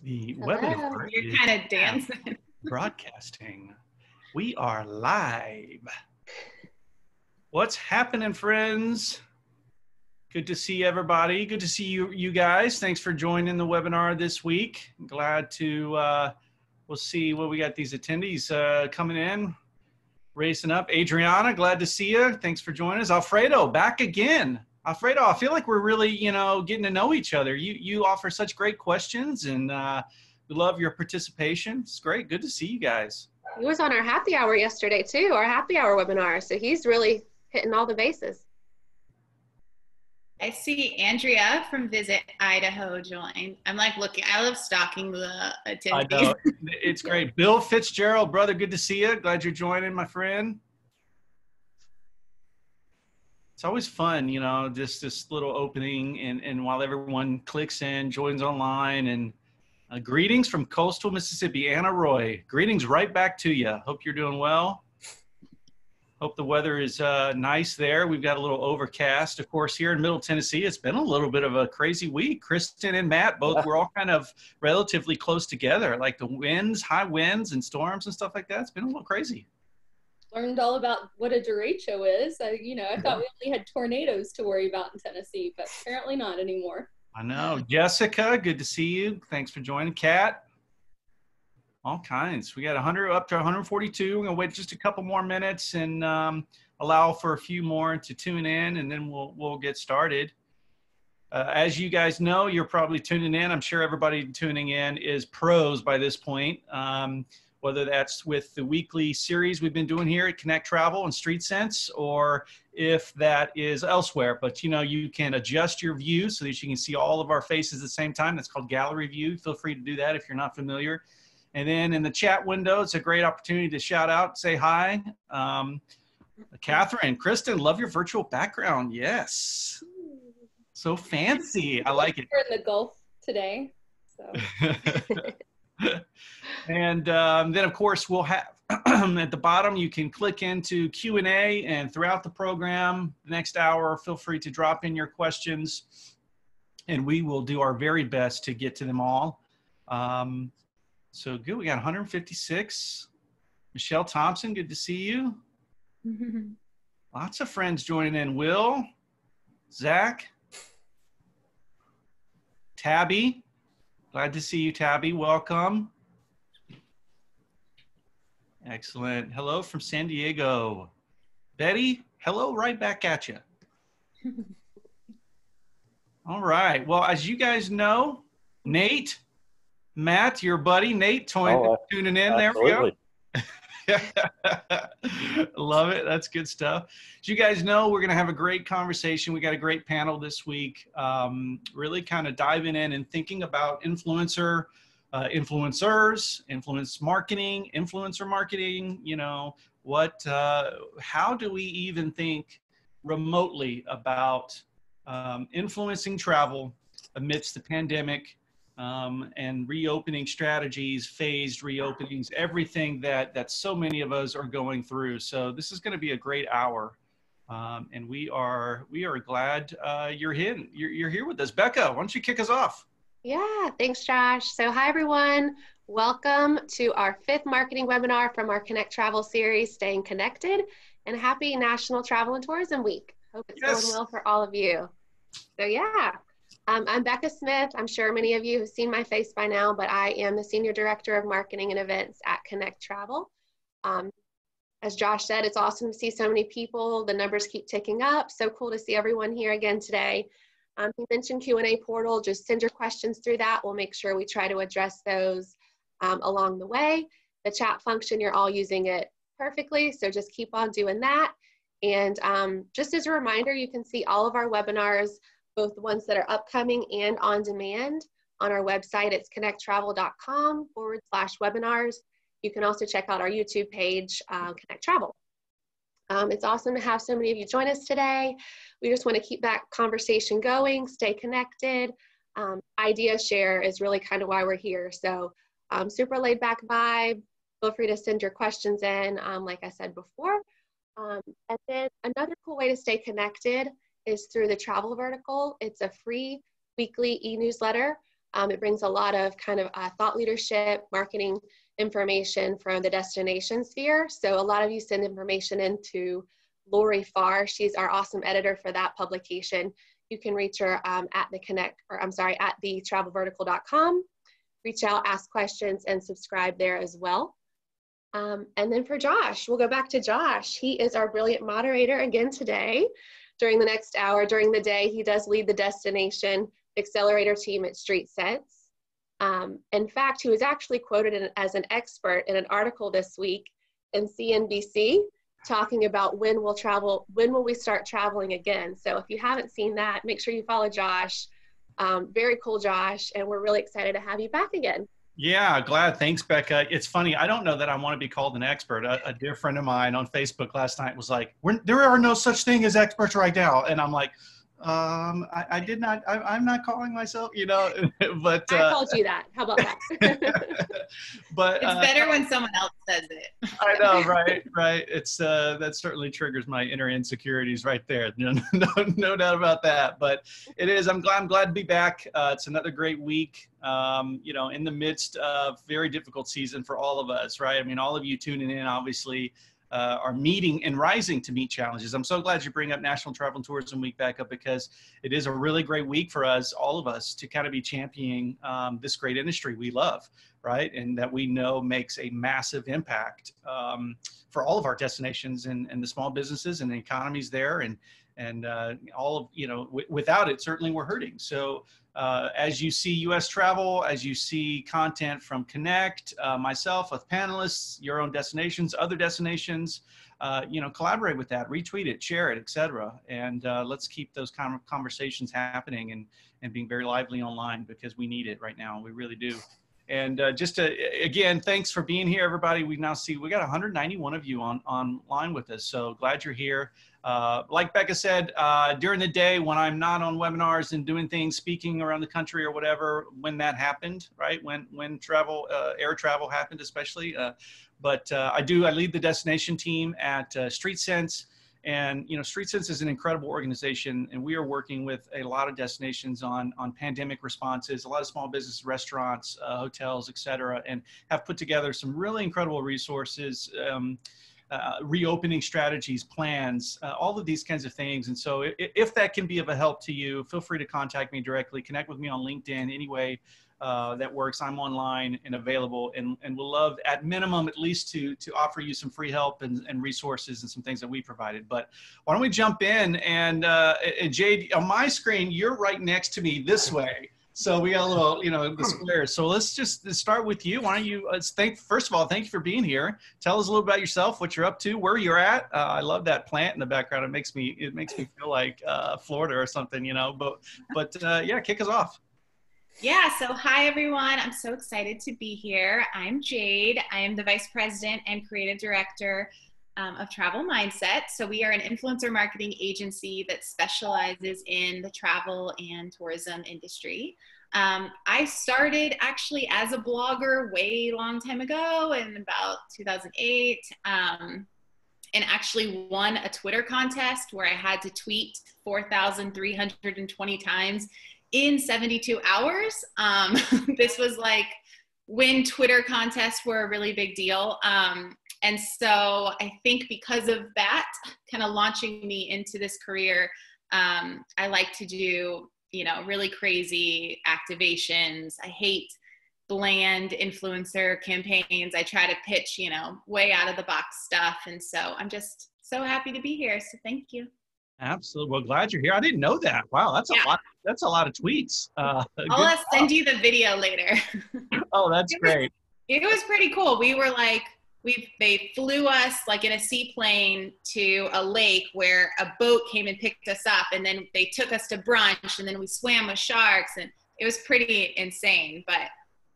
The Hello. webinar You're is kind of dancing. broadcasting. We are live. What's happening, friends? Good to see everybody. Good to see you guys. Thanks for joining the webinar this week. Glad to, we'll see what we got these attendees coming in, racing up. Adriana, glad to see you. Thanks for joining us. Alfredo, back again. Alfredo, I feel like we're really, getting to know each other. You offer such great questions, and we love your participation. It's great. Good to see you guys. He was on our happy hour yesterday too, our happy hour webinar. So he's really hitting all the bases. I see Andrea from Visit Idaho joined. I'm like looking, I love stalking the attendees. I know. It's great. Bill Fitzgerald, brother, good to see you. Glad you're joining, my friend. It's always fun, just this little opening, and while everyone clicks in, joins online, and greetings from coastal Mississippi, Anna Roy. Greetings right back to you. Hope you're doing well. Hope the weather is nice there. We've got a little overcast, of course, here in Middle Tennessee. It's been a little bit of a crazy week. Kristin and Matt, we're all kind of relatively close together. Like the winds, high winds and storms and stuff like that. It's been a little crazy. Learned all about what a derecho is. I thought we only had tornadoes to worry about in Tennessee, but apparently not anymore. I know. Jessica, good to see you. Thanks for joining. Kat, all kinds. We got 100 up to 142. We're gonna wait just a couple more minutes and allow for a few more to tune in, and then we'll get started. As you guys know, you're probably tuning in. I'm sure everybody tuning in is pros by this point. Whether that's with the weekly series we've been doing here at Connect Travel and Streetsense, or if that is elsewhere. But you can adjust your view so that you can see all of our faces at the same time. That's called gallery view. Feel free to do that if you're not familiar. And then in the chat window, it's a great opportunity to shout out, say hi. Catherine, Kristin, love your virtual background. Yes. So fancy. I like it. We're in the Gulf today, so. And then, of course, we'll have at the bottom, you can click into Q&A, and throughout the program, the next hour, feel free to drop in your questions, and we will do our very best to get to them all. So good. We got 156. Michelle Thompson, good to see you. Lots of friends joining in. Will, Zach, Tabby. Glad to see you, Tabby. Welcome. Excellent. Hello from San Diego. Betty, hello right back at you. All right. Well, as you guys know, Nate, Matt, your buddy, Nate, tuning in. Absolutely. There we go. Love it. That's good stuff. As you guys know, we're going to have a great conversation. We got a great panel this week, really kind of diving in and thinking about influencers, influence marketing, influencer marketing, how do we even think remotely about influencing travel amidst the pandemic, and reopening strategies, phased reopenings, everything that so many of us are going through. So this is going to be a great hour, and we are glad you're here with us. Becca, why don't you kick us off? Yeah, thanks, Josh. So hi, everyone. Welcome to our 5th marketing webinar from our Connect Travel series, Staying Connected, and happy National Travel and Tourism Week. Hope it's going well for all of you. So yeah. I'm Becca Smith. I'm sure many of you have seen my face by now, but I am the Senior Director of Marketing and Events at Connect Travel. As Josh said, it's awesome to see so many people. The numbers keep ticking up. So cool to see everyone here again today. He mentioned Q&A portal. Just send your questions through that. We'll make sure we try to address those along the way. The chat function, you're all using it perfectly, so just keep on doing that. And just as a reminder, you can see all of our webinars, both the ones that are upcoming and on demand, on our website. It's connecttravel.com/webinars. You can also check out our YouTube page, Connect Travel. It's awesome to have so many of you join us today. We just want to keep that conversation going, stay connected. Idea share is really kind of why we're here. So super laid back vibe. Feel free to send your questions in, like I said before. And then another cool way to stay connected is through the travel vertical. It's a free weekly e-newsletter It brings a lot of kind of thought leadership, marketing information from the destination sphere. So a lot of you send information into Lori Farr. She's our awesome editor for that publication. You can reach her at thetravelvertical.com. Reach out, ask questions, and subscribe there as well. And then for Josh, we'll go back to Josh. He is our brilliant moderator again today. During the next hour, during the day, he does lead the destination accelerator team at Streetsense. In fact, he was actually quoted as an expert in an article this week in CNBC talking about when will we start traveling again. So if you haven't seen that, make sure you follow Josh. Very cool, Josh, and we're really excited to have you back again. Yeah, glad. Thanks, Becca. It's funny. I don't know that I want to be called an expert. A dear friend of mine on Facebook last night was like, there are no such thing as experts right now. And I'm like, I'm not calling myself, but I called you that. How about that? But it's better when someone else says it. I know, right. It's that certainly triggers my inner insecurities right there. No doubt about that. But it is. I'm glad to be back. It's another great week. In the midst of very difficult season for all of us, right? I mean, all of you tuning in, obviously. Are meeting and rising to meet challenges. I'm so glad you bring up National Travel and Tourism Week back up, because it is a really great week for us, all of us, to kind of be championing this great industry we love, right? And that we know makes a massive impact for all of our destinations and the small businesses and the economies there. And all of, without it, certainly we're hurting. So as you see U.S. travel, as you see content from Connect, myself with panelists, your own destinations, other destinations, collaborate with that, retweet it, share it, etc. And let's keep those kind of conversations happening and being very lively online, because we need it right now. We really do. And again, thanks for being here, everybody. We got 191 of you online with us. So glad you're here. Like Becca said, during the day when I'm not on webinars and doing things, speaking around the country or whatever, when that happened, right? When travel, air travel happened, especially. But I lead the destination team at Streetsense. And, Streetsense is an incredible organization, and we are working with a lot of destinations on pandemic responses, a lot of small business, restaurants, hotels, et cetera, and have put together some really incredible resources, reopening strategies, plans, all of these kinds of things. And so if that can be of a help to you, feel free to contact me directly, connect with me on LinkedIn, any way that works. I'm online and available, and we'll love, at minimum, at least to offer you some free help and resources and some things that we provided. But why don't we jump in, and Jade, on my screen, you're right next to me this way. So we got a little, the squares. So let's just start with you. Why don't you, first of all, thank you for being here. Tell us a little about yourself, what you're up to, where you're at. I love that plant in the background. It makes me feel like Florida or something, but yeah, kick us off. Yeah, so hi everyone. I'm so excited to be here. I'm Jade. I am the Vice President and Creative Director of Travel Mindset. So we are an influencer marketing agency that specializes in the travel and tourism industry. I started actually as a blogger way long time ago in about 2008, and actually won a Twitter contest where I had to tweet 4,320 times in 72 hours. This was like when Twitter contests were a really big deal. And so I think because of that, kind of launching me into this career, I like to do, really crazy activations. I hate bland influencer campaigns. I try to pitch, way out of the box stuff. And so I'm just so happy to be here. So thank you. Absolutely. Well, glad you're here. I didn't know that. Wow, that's a lot. That's a lot of tweets. I'll send you the video later. Oh, that's great. It was pretty cool. We were like, they flew us like in a seaplane to a lake where a boat came and picked us up, and then they took us to brunch, and then we swam with sharks, and it was pretty insane. But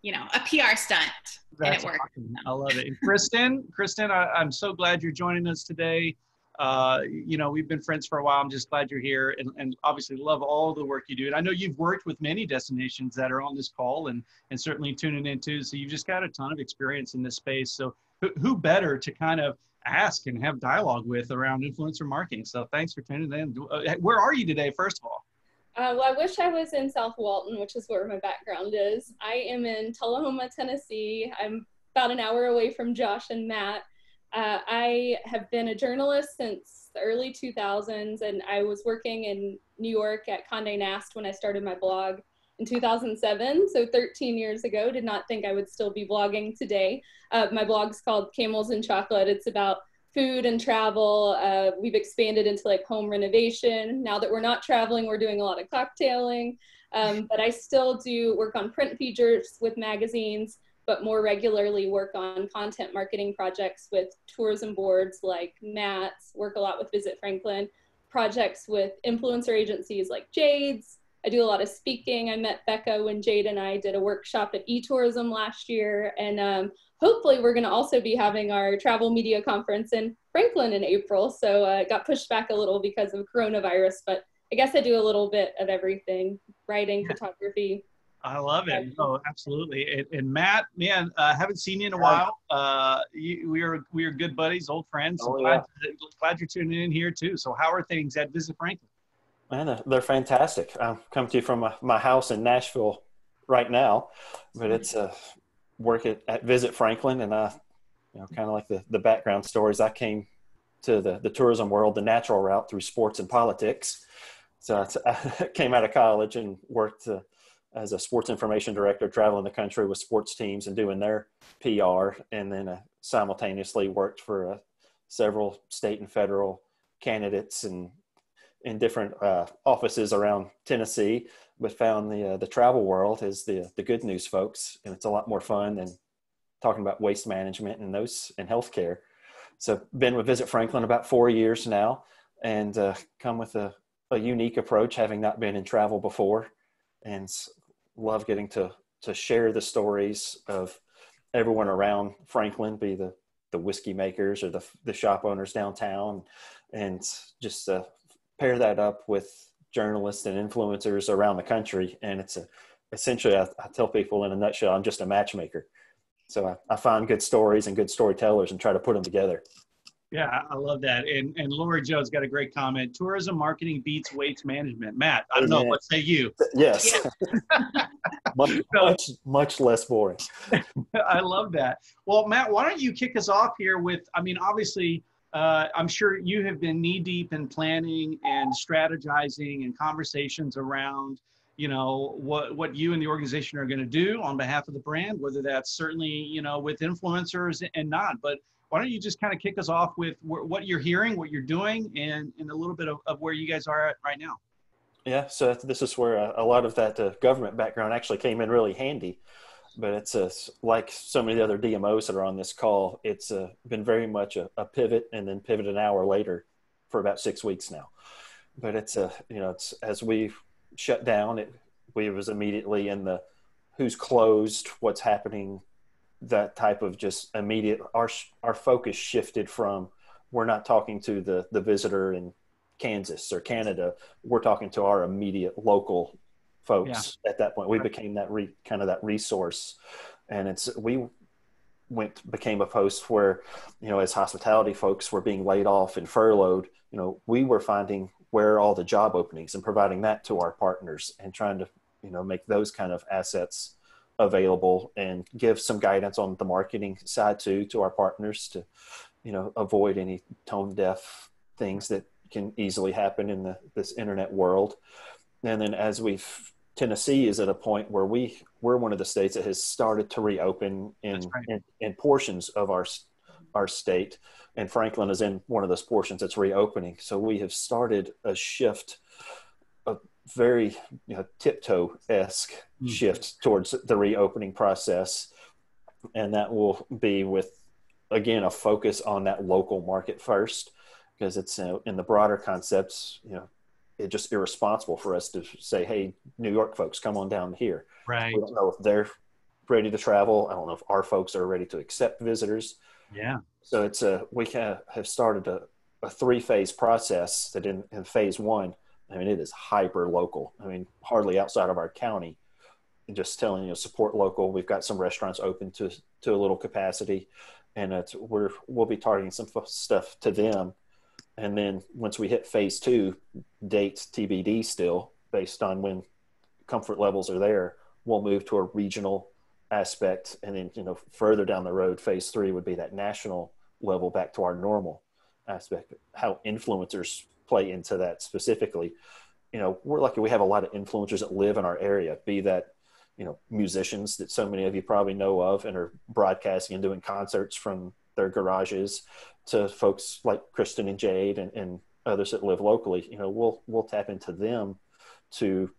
a PR stunt, and it worked. Awesome. I love it. And Kristin, I'm so glad you're joining us today. We've been friends for a while. I'm just glad you're here, and obviously love all the work you do. And I know you've worked with many destinations that are on this call and certainly tuning in too. So you've just got a ton of experience in this space. So who better to kind of ask and have dialogue with around influencer marketing? So thanks for tuning in. Where are you today, first of all? Well, I wish I was in South Walton, which is where my background is. I am in Tullahoma, Tennessee. I'm about an hour away from Josh and Matt. I have been a journalist since the early 2000s, and I was working in New York at Condé Nast when I started my blog in 2007, so 13 years ago. Did not think I would still be blogging today. My blog's called Camels and Chocolate. It's about food and travel. We've expanded into like home renovation. Now that we're not traveling, we're doing a lot of cocktailing. But I still do work on print features with magazines, but more regularly work on content marketing projects with tourism boards like Matt's, work a lot with Visit Franklin, projects with influencer agencies like Jade's. I do a lot of speaking. I met Becca when Jade and I did a workshop at eTourism last year. And hopefully we're gonna also be having our travel media conference in Franklin in April. So it got pushed back a little because of coronavirus, but I guess I do a little bit of everything, writing, photography. I love it. Oh, absolutely. And Matt, man, haven't seen you in a while. We are good buddies, old friends. So glad you're tuning in here too. So how are things at Visit Franklin? Man, they're fantastic. I'm coming to you from my house in Nashville right now, but it's work at Visit Franklin, and kind of like the background stories. I came to the tourism world the natural route through sports and politics. So I came out of college and worked as a sports information director, traveling the country with sports teams and doing their PR, and then simultaneously worked for several state and federal candidates and in different offices around Tennessee, but found the travel world is the good news, folks, and it's a lot more fun than talking about waste management and healthcare. So been with Visit Franklin about 4 years now, and come with a unique approach, having not been in travel before, and love getting to share the stories of everyone around Franklin, be the whiskey makers or the shop owners downtown, and just pair that up with journalists and influencers around the country. And it's essentially, I tell people in a nutshell, I'm just a matchmaker. So I find good stories and good storytellers and try to put them together. Yeah, I love that. And Lori Joe's got a great comment. Tourism marketing beats waste management. Matt, I don't know. What say you? Yes. much less boring. I love that. Well, Matt, why don't you kick us off here with, obviously, I'm sure you have been knee deep in planning and strategizing and conversations around, what you and the organization are going to do on behalf of the brand, whether that's certainly, with influencers and not. But why don't you just kind of kick us off with what you're hearing, what you're doing, and a little bit of where you guys are at right now. Yeah, so this is where a lot of that government background actually came in really handy. But it's like so many other DMOs that are on this call, it's been very much a pivot, and then pivot an hour later for about 6 weeks now. But it's as we shut down, we was immediately in the who's closed, what's happening, that type of just immediate. Our focus shifted from, we're not talking to the visitor in Kansas or Canada, we're talking to our immediate local folks. At that point we became that kind of that resource, and became a post where, as hospitality folks were being laid off and furloughed, we were finding where are all the job openings and providing that to our partners, and trying to make those kind of assets available, and give some guidance on the marketing side to our partners to avoid any tone deaf things that can easily happen in this internet world. And then Tennessee is at a point where we're one of the states that has started to reopen in portions of our state, and Franklin is in one of those portions that's reopening. So we have started a shift, a very tiptoe-esque shift towards the reopening process, and that will be with, again, a focus on that local market first, because it's in the broader concepts, it's just irresponsible for us to say, hey, New York folks, come on down here. Right. We don't know if they're ready to travel. I don't know if our folks are ready to accept visitors. Yeah. So it's we have started a 3-phase process that in phase 1, it is hyper local. Hardly outside of our county. And just telling support local. We've got some restaurants open to a little capacity, and we'll be targeting some stuff to them. And then once we hit phase 2, dates TBD still, based on when comfort levels are there, we'll move to a regional aspect. And then, further down the road, phase 3 would be that national level back to our normal aspect. How influencers play into that specifically. We're lucky we have a lot of influencers that live in our area, be that, musicians that so many of you probably know of and are broadcasting and doing concerts from their garages, to folks like Kristin and Jade and others that live locally. We'll tap into them to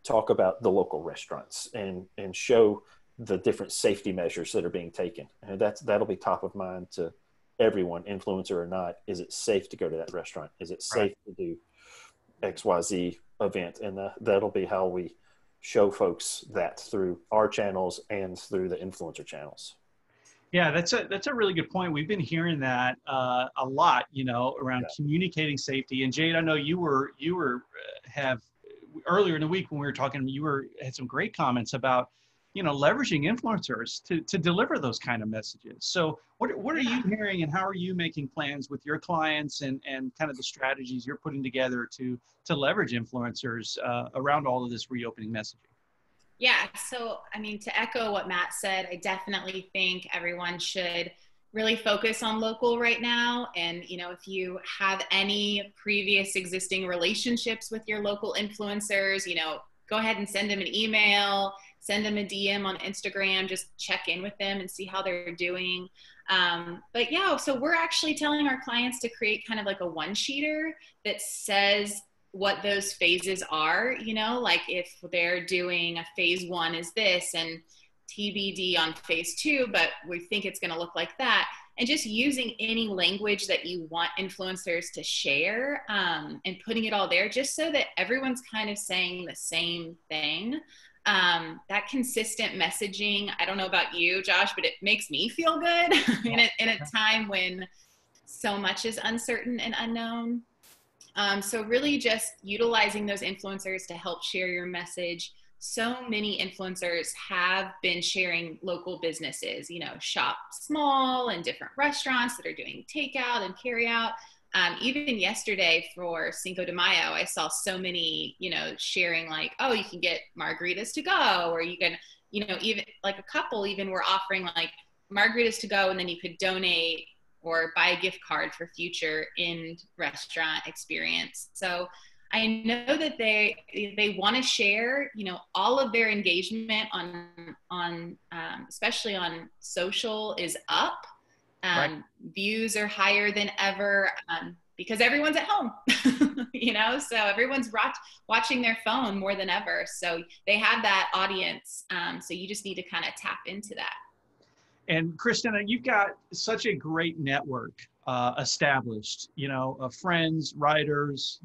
talk about the local restaurants and show the different safety measures that are being taken. And that'll be top of mind to everyone, influencer or not. Is it safe to go to that restaurant? Is it safe to do XYZ event? And that'll be how we show folks that through our channels and through the influencer channels. Yeah, that's a really good point. We've been hearing that a lot, around communicating safety. And Jade, I know you have earlier in the week when we were talking, had some great comments about, leveraging influencers to deliver those kind of messages. So what are you hearing, and how are you making plans with your clients and kind of the strategies you're putting together to leverage influencers around all of this reopening messaging? Yeah, so to echo what Matt said, I definitely think everyone should really focus on local right now. And, if you have any previous existing relationships with your local influencers, go ahead and send them an email, send them a DM on Instagram, just check in with them and see how they're doing. But yeah, so we're actually telling our clients to create kind of like a one-sheeter that says what those phases are, like if they're doing a phase 1 is this and TBD on phase 2, but we think it's going to look like that. And just using any language that you want influencers to share and putting it all there just so that everyone's kind of saying the same thing. That consistent messaging, I don't know about you, Josh, but it makes me feel good in a time when so much is uncertain and unknown. So really just utilizing those influencers to help share your message. So many influencers have been sharing local businesses, shop small and different restaurants that are doing takeout and carry out. Even yesterday for Cinco de Mayo, I saw so many, sharing like, oh, you can get margaritas to go, or you can, even like a couple even were offering like margaritas to go, and then you could donate or buy a gift card for future in-restaurant experience. So I know that they want to share, all of their engagement on especially on social is up. Views are higher than ever because everyone's at home, so everyone's watching their phone more than ever. So they have that audience. So you just need to kind of tap into that. And Kristin, you've got such a great network established, of friends, writers,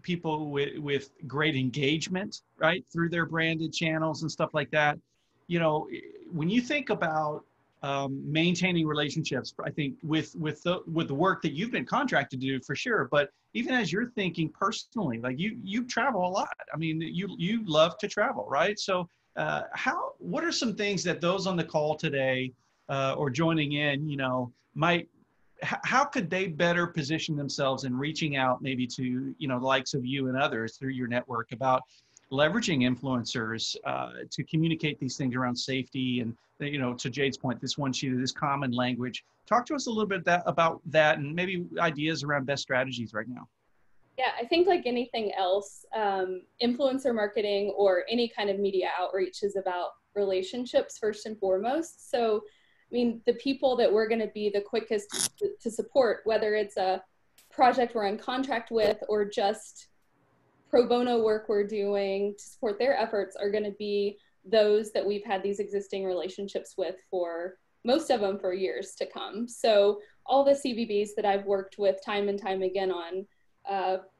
people with great engagement, right, through their branded channels and stuff like that. When you think about maintaining relationships, I think with the work that you've been contracted to do for sure, but even as you're thinking personally, like you travel a lot. You love to travel, right? So what are some things that those on the call today or joining in, how could they better position themselves in reaching out maybe to, the likes of you and others through your network about leveraging influencers to communicate these things around safety and, to Jade's point, this one sheet of this common language. Talk to us a little bit about that and maybe ideas around best strategies right now. Yeah, I think like anything else, influencer marketing or any kind of media outreach is about relationships first and foremost. So, the people that we're going to be the quickest to support, whether it's a project we're on contract with or just pro bono work we're doing to support their efforts, are going to be those that we've had these existing relationships with for most of them for years to come. So all the CVBs that I've worked with time and time again on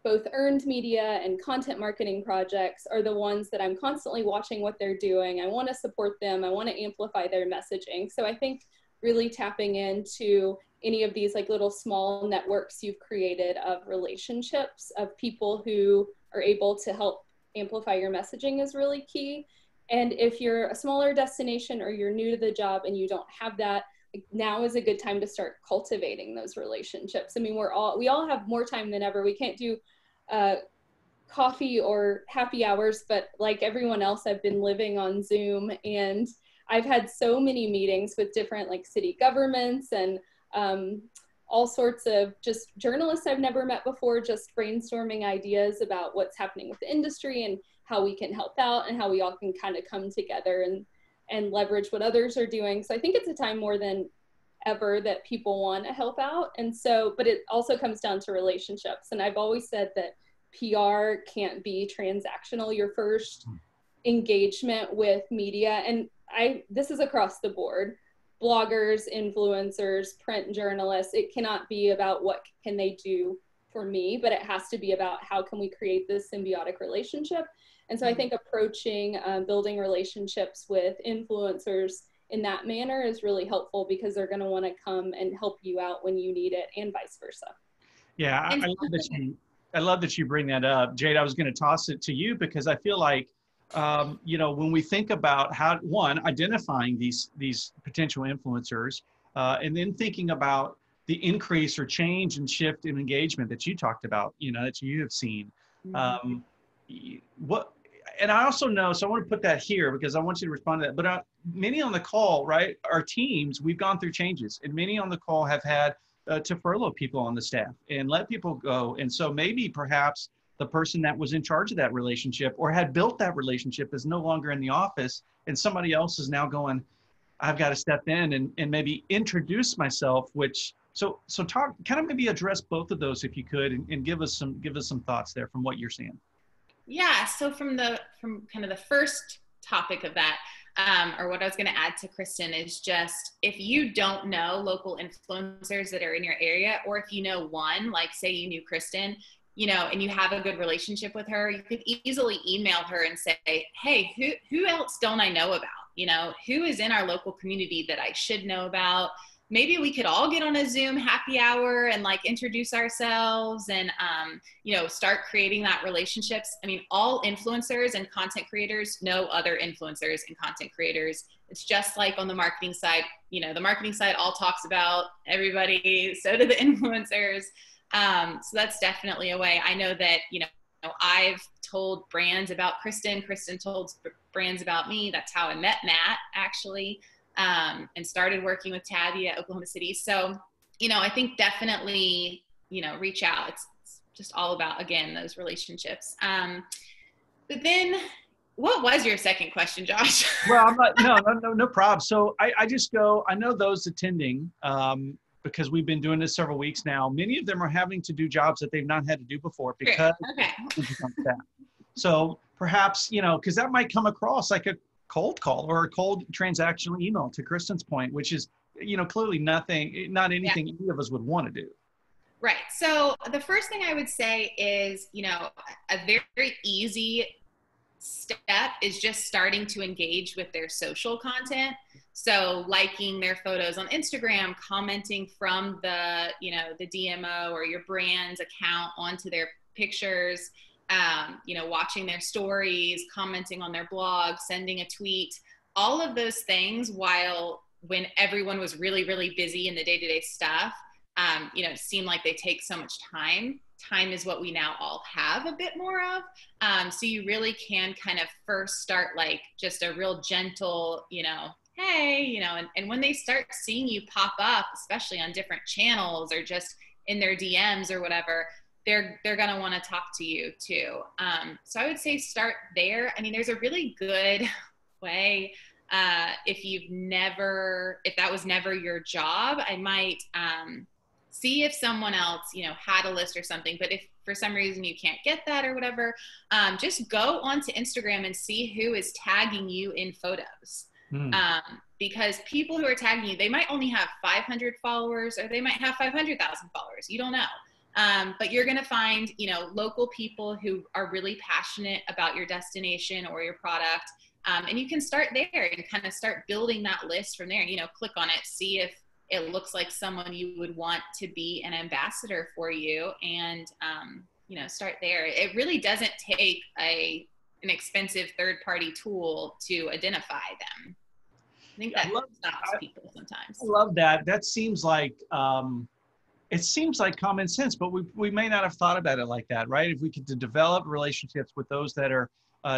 both earned media and content marketing projects are the ones that I'm constantly watching what they're doing. I want to support them. I want to amplify their messaging. So I think really tapping into any of these like little small networks you've created of relationships of people who are able to help amplify your messaging is really key. And if you're a smaller destination or you're new to the job and you don't have that, now is a good time to start cultivating those relationships. We all have more time than ever. We can't do coffee or happy hours, but like everyone else, I've been living on Zoom, and I've had so many meetings with different like city governments and all sorts of just journalists I've never met before, just brainstorming ideas about what's happening with the industry and how we can help out and how we all can kind of come together and leverage what others are doing. So I think it's a time more than ever that people want to help out. And so, but it also comes down to relationships. And I've always said that PR can't be transactional. Your first engagement with media, and this is across the board, bloggers, influencers, print journalists, it cannot be about what can they do for me, but it has to be about how can we create this symbiotic relationship. And so I think approaching building relationships with influencers in that manner is really helpful, because they're going to want to come and help you out when you need it, and vice versa. Yeah, I love that you bring that up. Jade, I was going to toss it to you, because I feel like when we think about identifying these potential influencers, and then thinking about the increase or change and shift in engagement that you talked about, that you have seen. And I also know, so I want to put that here because I want you to respond to that, but many on the call, right, our teams, we've gone through changes, and many on the call have had to furlough people on the staff and let people go. And so maybe perhaps the person that was in charge of that relationship or had built that relationship is no longer in the office, and somebody else is now going, I've got to step in and maybe introduce myself, so talk, kind of maybe address both of those if you could, and give us some thoughts there from what you're seeing. Yeah, so from kind of the first topic of that, or what I was going to add to Kristin, is just, if you don't know local influencers that are in your area, or if you know one, like say you knew Kristin, and you have a good relationship with her, you could easily email her and say, hey, who else don't I know about? Who is in our local community that I should know about? Maybe we could all get on a Zoom happy hour and like introduce ourselves and, start creating that relationships. I mean, all influencers and content creators know other influencers and content creators. It's just like on the marketing side, the marketing side all talks about everybody. So do the influencers. So that's definitely a way. I know that, I've told brands about Kristin. Kristin told brands about me. That's how I met Matt, actually. And started working with Tabby at Oklahoma City. So, I think definitely, reach out. It's just all about, again, those relationships. But then what was your second question, Josh? Well, no problem. So I know those attending, because we've been doing this several weeks now, many of them are having to do jobs that they've not had to do before because So perhaps, because that might come across like a cold call or a cold transactional email, to Kristin's point, which is, clearly not anything any of us would want to do. Right. So the first thing I would say is, a very easy step is just starting to engage with their social content. So liking their photos on Instagram, commenting from the DMO or your brand's account onto their pictures, watching their stories, commenting on their blog, sending a tweet, all of those things, when everyone was really, really busy in the day-to-day stuff, it seemed like they take so much time. Time is what we now all have a bit more of. So you really can kind of first start like just a real gentle, hey, and when they start seeing you pop up, especially on different channels or just in their DMs or whatever, they're going to want to talk to you too. So I would say start there. I mean, there's a really good way, if that was never your job, I might see if someone else, had a list or something. But if for some reason you can't get that or whatever, just go onto Instagram and see who is tagging you in photos. Because people who are tagging you, they might only have 500 followers or they might have 500,000 followers. You don't know. But you're going to find, local people who are really passionate about your destination or your product. And you can start there and kind of start building that list from there. Click on it, see if it looks like someone you would want to be an ambassador for you, and, start there. It really doesn't take an expensive third-party tool to identify them. I think that stops people sometimes. I love that. That seems like, and it seems like common sense, but we may not have thought about it like that, right? If we could develop relationships with those that are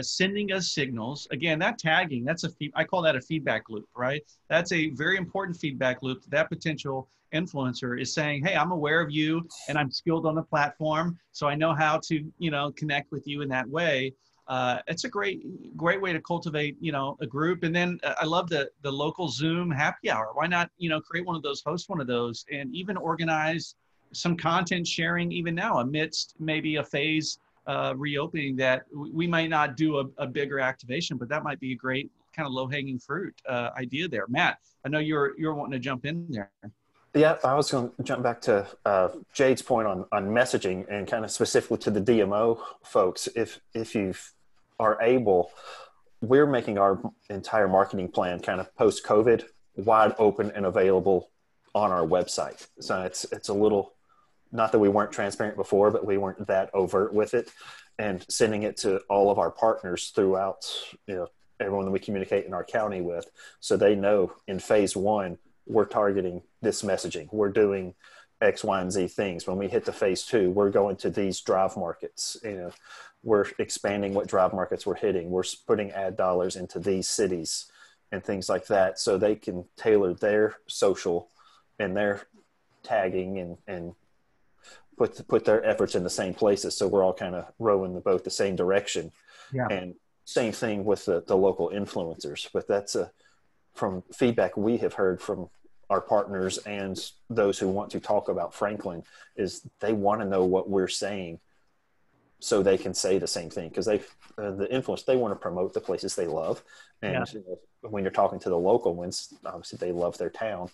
sending us signals, again, that tagging, I call that a feedback loop, right? That's a very important feedback loop. That potential influencer is saying, hey, I'm aware of you and I'm skilled on the platform, so I know how to, connect with you in that way. It's a great way to cultivate, a group. And then I love the local Zoom happy hour. Why not, create one of those, host one of those, and even organize some content sharing even now amidst maybe a phase reopening that we might not do a bigger activation, but that might be a great kind of low hanging fruit idea there. Matt, I know you're wanting to jump in there. Yeah, I was going to jump back to Jade's point on messaging and kind of specifically to the DMO folks. If you are able, we're making our entire marketing plan kind of post-COVID wide open and available on our website. So it's a little, not that we weren't transparent before, but we weren't that overt with it, and sending it to all of our partners throughout, everyone that we communicate in our county with, so they know in phase one, we're targeting this messaging. We're doing X, Y, and Z things. When we hit the phase two, we're going to these drive markets. We're expanding what drive markets we're hitting. We're putting ad dollars into these cities and things like that, so they can tailor their social and their tagging and put their efforts in the same places. So we're all kind of rowing the boat the same direction. Yeah. And same thing with the local influencers. But that's from feedback we have heard from our partners and those who want to talk about Franklin, is they want to know what we're saying so they can say the same thing, because the influence, they want to promote the places they love. And when you're talking to the local ones, obviously they love their town,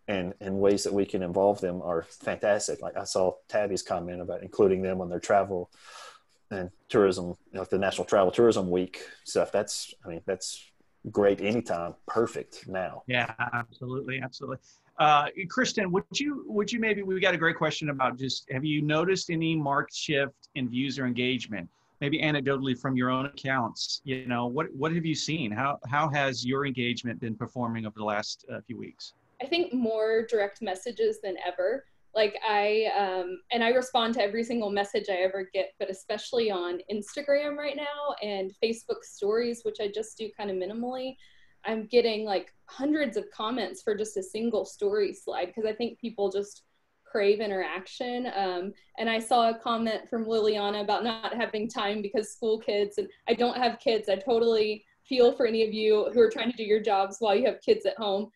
and ways that we can involve them are fantastic. Like I saw Tabby's comment about including them on their travel and tourism, the National Travel Tourism Week stuff. That's great anytime, perfect now. Yeah, absolutely. Kristin, would you maybe, we got a great question about just, have you noticed any marked shift in views or engagement, maybe anecdotally from your own accounts? What have you seen? How has your engagement been performing over the last few weeks? I think more direct messages than ever. Like I respond to every single message I ever get, but especially on Instagram right now and Facebook stories, which I just do kind of minimally. I'm getting like hundreds of comments for just a single story slide, because I think people just crave interaction. And I saw a comment from Liliana about not having time because school kids, and I don't have kids. I totally feel for any of you who are trying to do your jobs while you have kids at home.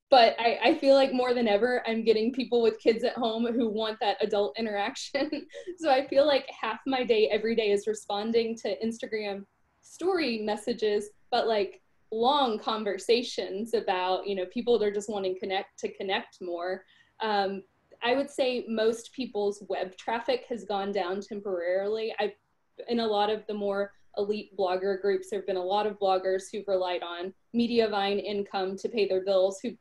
But I feel like more than ever, I'm getting people with kids at home who want that adult interaction. So I feel like half my day every day is responding to Instagram story messages, but like long conversations about, people that are just wanting to connect more. I would say most people's web traffic has gone down temporarily. In a lot of the more elite blogger groups, there have been a lot of bloggers who've relied on Mediavine income to pay their bills, who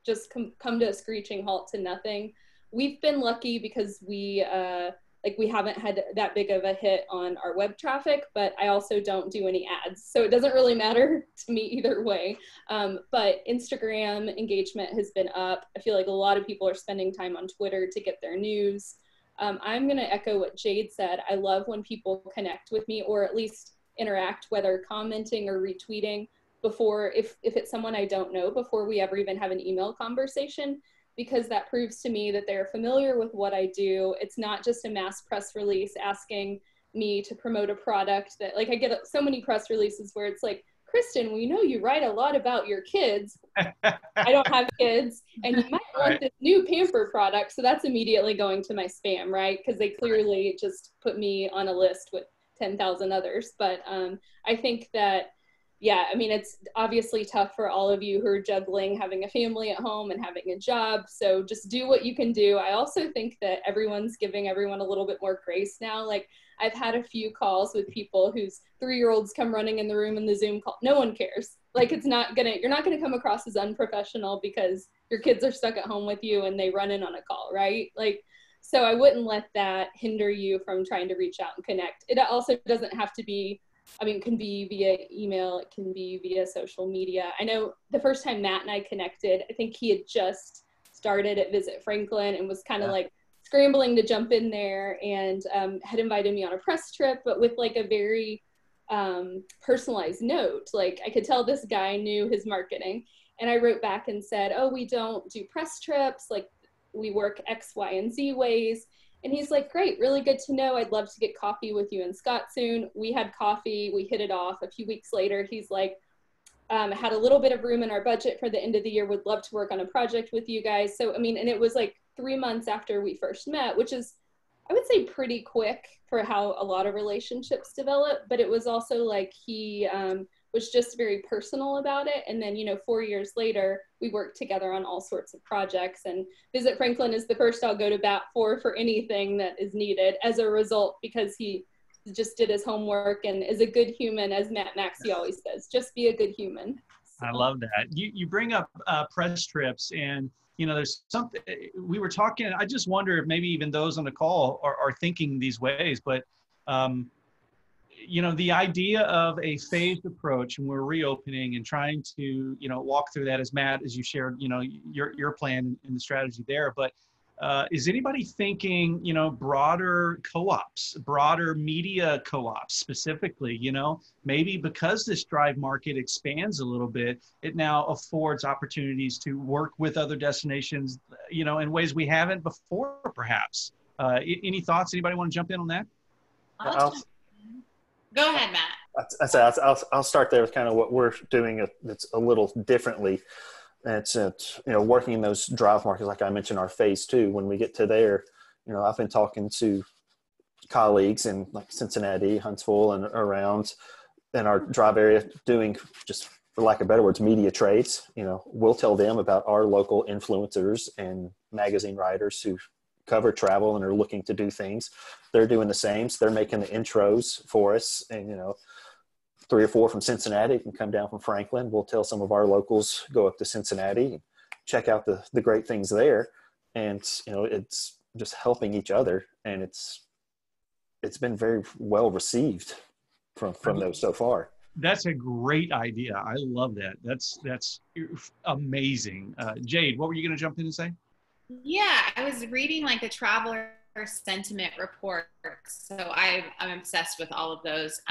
just come to a screeching halt to nothing. We've been lucky because we haven't had that big of a hit on our web traffic, but I also don't do any ads, so it doesn't really matter to me either way. But Instagram engagement has been up. I feel like a lot of people are spending time on Twitter to get their news. I'm gonna echo what Jade said. I love when people connect with me, or at least interact, whether commenting or retweeting, before, if it's someone I don't know, before we ever even have an email conversation, because that proves to me that they're familiar with what I do. It's not just a mass press release asking me to promote a product that, like, I get so many press releases where it's like, Kristin, we know you write a lot about your kids. I don't have kids, and you might want this new pamper product. So that's immediately going to my spam, right? Because they clearly just put me on a list with 10,000 others. But I think that, yeah, I mean, it's obviously tough for all of you who are juggling having a family at home and having a job. So just do what you can do. I also think that everyone's giving everyone a little bit more grace now. Like, I've had a few calls with people whose 3-year-olds come running in the room in the Zoom call. No one cares. Like, you're not gonna come across as unprofessional because your kids are stuck at home with you and they run in on a call, right? Like, so I wouldn't let that hinder you from trying to reach out and connect. It also doesn't have to be, I mean, it can be via email, it can be via social media. I know the first time Matt and I connected, I think he had just started at Visit Franklin and was kind of like scrambling to jump in there, and had invited me on a press trip, but with like a very personalized note. Like I could tell this guy knew his marketing. And I wrote back and said, oh, we don't do press trips. Like we work X, Y, and Z ways. And he's like, great, really good to know. I'd love to get coffee with you and Scott soon. We had coffee, we hit it off. A few weeks later, he's like, had a little bit of room in our budget for the end of the year, would love to work on a project with you guys. So, I mean, and it was like 3 months after we first met, which is, I would say, pretty quick for how a lot of relationships develop. But it was also like he was just very personal about it. And then, you know, 4 years later, we worked together on all sorts of projects. And Visit Franklin is the first I'll go to bat for anything that is needed as a result, because he just did his homework and is a good human, as Maxey always says, just be a good human. So. I love that. You bring up press trips, and you know, there's something we were talking. I just wonder if maybe even those on the call are thinking these ways, but you know, the idea of a phased approach, and we're reopening and trying to, you know, walk through that, as Matt, as you shared, you know, your plan and the strategy there. But is anybody thinking, you know, broader co-ops, broader media co-ops specifically, you know, maybe because this drive market expands a little bit, it now affords opportunities to work with other destinations, you know, in ways we haven't before, perhaps. Any thoughts? Anybody want to jump in on that? Go ahead, Matt. I'll start there with kind of what we're doing that's a little differently. It's you know, working in those drive markets, like I mentioned, our phase 2. When we get to there, you know, I've been talking to colleagues in like Cincinnati, Huntsville, and around in our drive area, doing, just for lack of better words, media trades. You know, we'll tell them about our local influencers and magazine writers who cover travel and are looking to do things. They're doing the same. So they're making the intros for us. And, you know, 3 or 4 from Cincinnati can come down from Franklin. We'll tell some of our locals, go up to Cincinnati and check out the great things there. And, you know, it's just helping each other. And it's been very well received from those so far. That's a great idea. I love that. That's amazing. Jade, what were you going to jump in and say? Yeah, I was reading like the traveler sentiment reports. So I'm obsessed with all of those.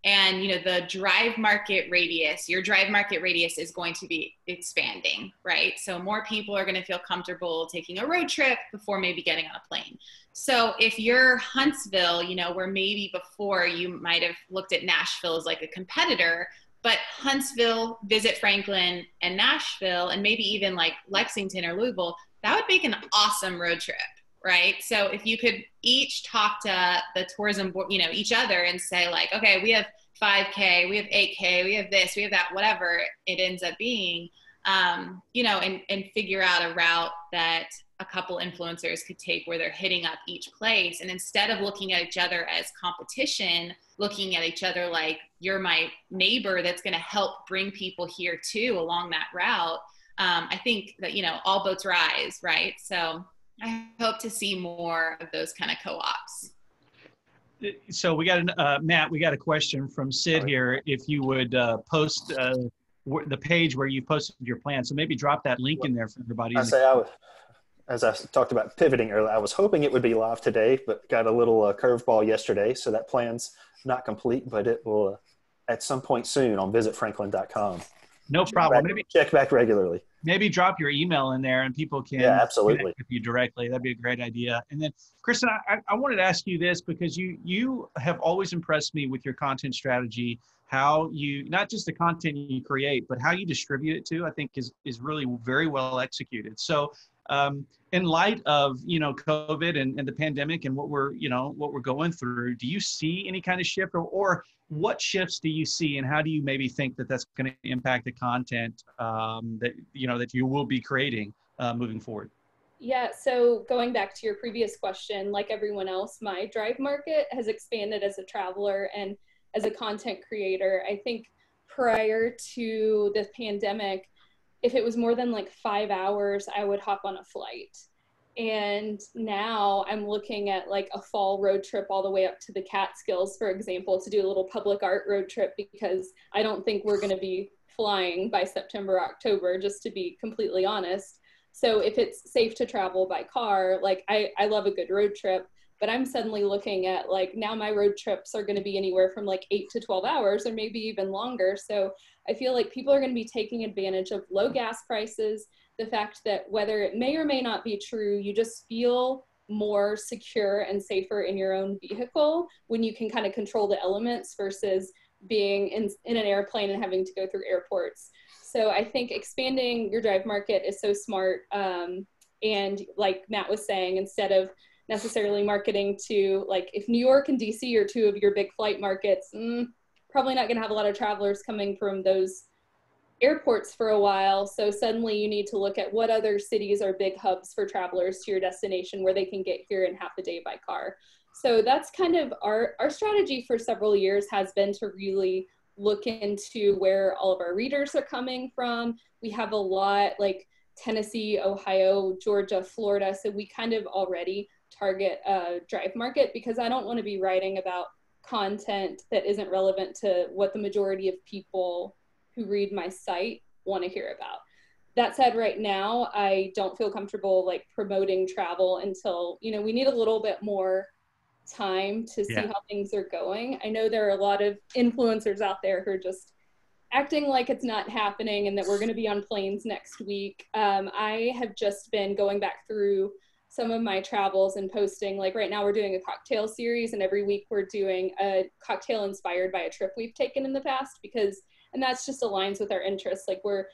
And, you know, the drive market radius, your drive market radius is going to be expanding, right? So more people are going to feel comfortable taking a road trip before maybe getting on a plane. So if you're Huntsville, you know, where maybe before you might have looked at Nashville as like a competitor, but Huntsville, Visit Franklin, and Nashville, and maybe even like Lexington or Louisville, that would make an awesome road trip, right? So if you could each talk to the tourism board, you know, each other and say like, okay, we have 5K, we have 8K, we have this, we have that, whatever it ends up being, you know, and figure out a route that a couple influencers could take where they're hitting up each place. And instead of looking at each other as competition, looking at each other like you're my neighbor that's going to help bring people here too along that route. I think that, you know, all boats rise, right? So I hope to see more of those kind of co-ops. So we got Matt, we got a question from Sid here. If you would post the page where you posted your plan. So maybe drop that link in there for everybody. As I talked about pivoting earlier, I was hoping it would be live today, but got a little curveball yesterday. So that plan's not complete, but it will at some point soon on visitfranklin.com. No problem. Maybe check back regularly. Maybe drop your email in there and people can absolutely connect with you directly. That'd be a great idea. And then, Kristin, I wanted to ask you this because you have always impressed me with your content strategy. How you, not just the content you create, but how you distribute it too, I think is really very well executed. So in light of, you know, COVID and the pandemic and what we're going through, do you see any kind of shift or what shifts do you see and how do you maybe think that that's going to impact the content that you will be creating moving forward? Yeah, so going back to your previous question, like everyone else, my drive market has expanded as a traveler and as a content creator. I think prior to the pandemic, if it was more than like 5 hours, I would hop on a flight. And now I'm looking at like a fall road trip all the way up to the Catskills, for example, to do a little public art road trip because I don't think we're going to be flying by September, October, just to be completely honest. So if it's safe to travel by car, like I love a good road trip, but I'm suddenly looking at like now my road trips are going to be anywhere from like 8 to 12 hours or maybe even longer. So I feel like people are going to be taking advantage of low gas prices, the fact that whether it may or may not be true, you just feel more secure and safer in your own vehicle when you can kind of control the elements versus being in an airplane and having to go through airports. So I think expanding your drive market is so smart. And like Matt was saying, instead of necessarily marketing to, like, if New York and DC are two of your big flight markets, probably not going to have a lot of travelers coming from those airports for a while. So suddenly you need to look at what other cities are big hubs for travelers to your destination where they can get here in half a day by car. So that's kind of our strategy for several years has been to really look into where all of our readers are coming from. We have a lot like Tennessee, Ohio, Georgia, Florida. So we kind of already target a drive market because I don't want to be writing about content that isn't relevant to what the majority of people who read my site want to hear about. That said, right now, I don't feel comfortable like promoting travel until, you know, we need a little bit more time to see how things are going. I know there are a lot of influencers out there who are just acting like it's not happening and that we're going to be on planes next week. I have just been going back through some of my travels and posting, like right now we're doing a cocktail series and every week we're doing a cocktail inspired by a trip we've taken in the past and that's just aligns with our interests. Like we're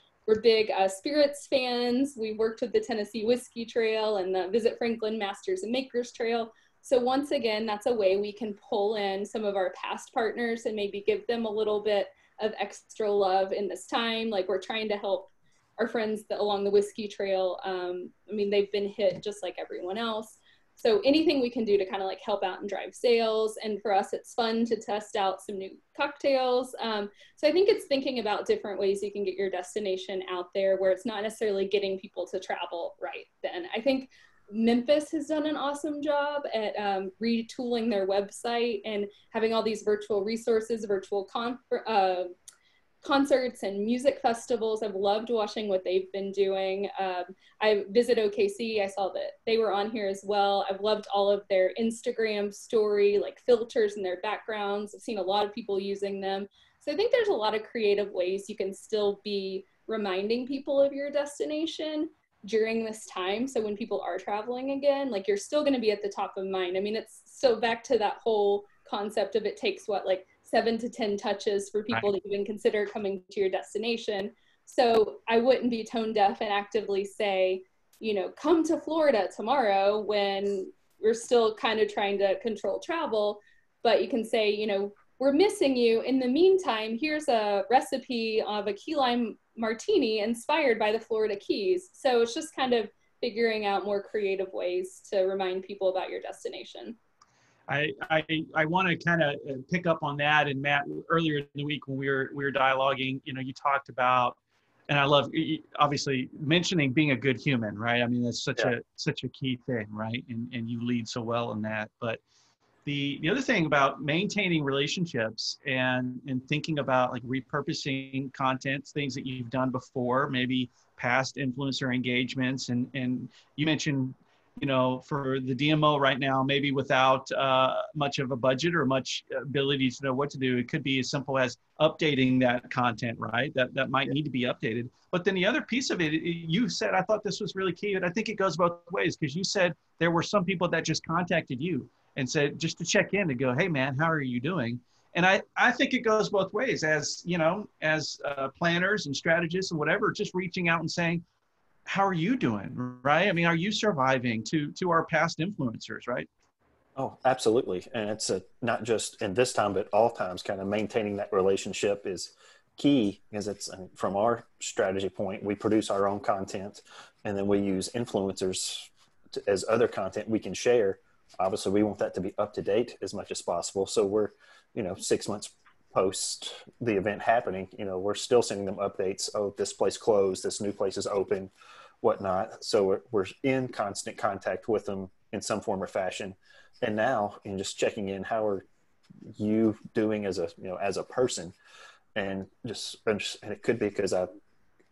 big spirits fans. We've worked with the Tennessee Whiskey Trail and the Visit Franklin Masters and Makers Trail. So once again, that's a way we can pull in some of our past partners and maybe give them a little bit of extra love in this time. Like we're trying to help our friends along the Whiskey Trail. I mean, they've been hit just like everyone else. So anything we can do to kind of like help out and drive sales. And for us, it's fun to test out some new cocktails. So I think it's thinking about different ways you can get your destination out there where it's not necessarily getting people to travel right then. I think Memphis has done an awesome job at retooling their website and having all these virtual resources, virtual concerts and music festivals. I've loved watching what they've been doing. I visit OKC. I saw that they were on here as well. I've loved all of their Instagram story, like filters in their backgrounds. I've seen a lot of people using them. So I think there's a lot of creative ways you can still be reminding people of your destination during this time. So when people are traveling again, like you're still going to be at the top of mind. I mean, it's so back to that whole concept of it takes what, like 7 to 10 touches for people to even consider coming to your destination. So I wouldn't be tone deaf and actively say, you know, come to Florida tomorrow when we're still kind of trying to control travel. But you can say, you know, we're missing you. In the meantime, here's a recipe of a key lime martini inspired by the Florida Keys. So it's just kind of figuring out more creative ways to remind people about your destination. I want to kind of pick up on that. And Matt, earlier in the week when we were dialoguing, you know, you talked about, and I love obviously mentioning being a good human, right? I mean, that's such a key thing, right? And you lead so well in that. But the other thing about maintaining relationships and thinking about like repurposing content, things that you've done before, maybe past influencer engagements, and you mentioned, you know, for the DMO right now, maybe without much of a budget or much ability to know what to do, it could be as simple as updating that content, right? That might need to be updated. But then the other piece of it, you said, I thought this was really key, and I think it goes both ways, because you said there were some people that just contacted you and said, just to check in, to go, hey man, how are you doing? And I think it goes both ways, as, you know, as planners and strategists and whatever, just reaching out and saying, how are you doing, right? I mean, are you surviving to our past influencers, right? Oh, absolutely. And it's not just in this time, but all times, kind of maintaining that relationship is key, because it's from our strategy point, we produce our own content and then we use influencers as other content we can share. Obviously, we want that to be up to date as much as possible. So we're, you know, 6 months post the event happening, you know, we're still sending them updates. Oh, this place closed, this new place is open, whatnot. So we're in constant contact with them in some form or fashion. And now, in just checking in, how are you doing as a, you know, as a person? And it could be because I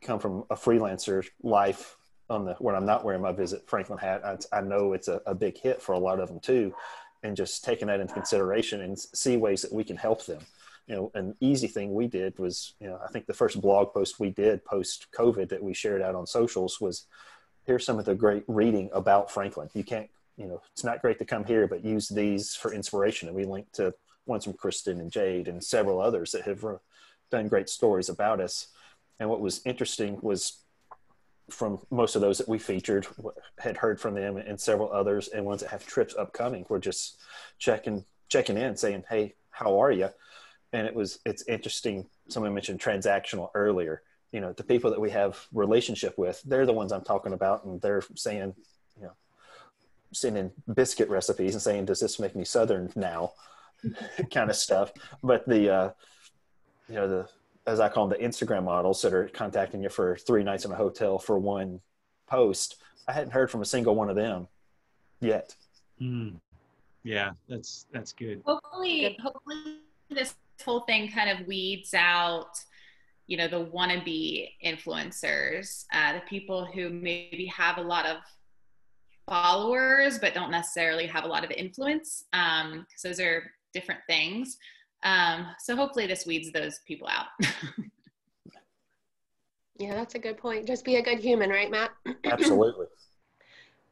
come from a freelancer life when I'm not wearing my Visit Franklin hat, I know it's a big hit for a lot of them too. And just taking that into consideration and see ways that we can help them. An easy thing we did was, I think the first blog post we did post-COVID that we shared out on socials was, here's some of the great reading about Franklin. You can't, it's not great to come here, but use these for inspiration. And we linked to ones from Kristin and Jade and several others that have done great stories about us. And what was interesting was, from most of those that we featured, had heard from them and several others, and ones that have trips upcoming, we're just checking in, saying, hey, how are you? And it's interesting. Someone mentioned transactional earlier. The people that we have relationship with, they're the ones I'm talking about. And they're saying, sending biscuit recipes and saying, does this make me Southern now? Kind of stuff. But the as I call them, the Instagram models that are contacting you for 3 nights in a hotel for one post, I hadn't heard from a single one of them yet. Yeah, that's good. Hopefully this whole thing kind of weeds out, the wannabe influencers, the people who maybe have a lot of followers but don't necessarily have a lot of influence, because those are different things. So hopefully this weeds those people out. Yeah, that's a good point. Just be a good human, right, Matt? Absolutely.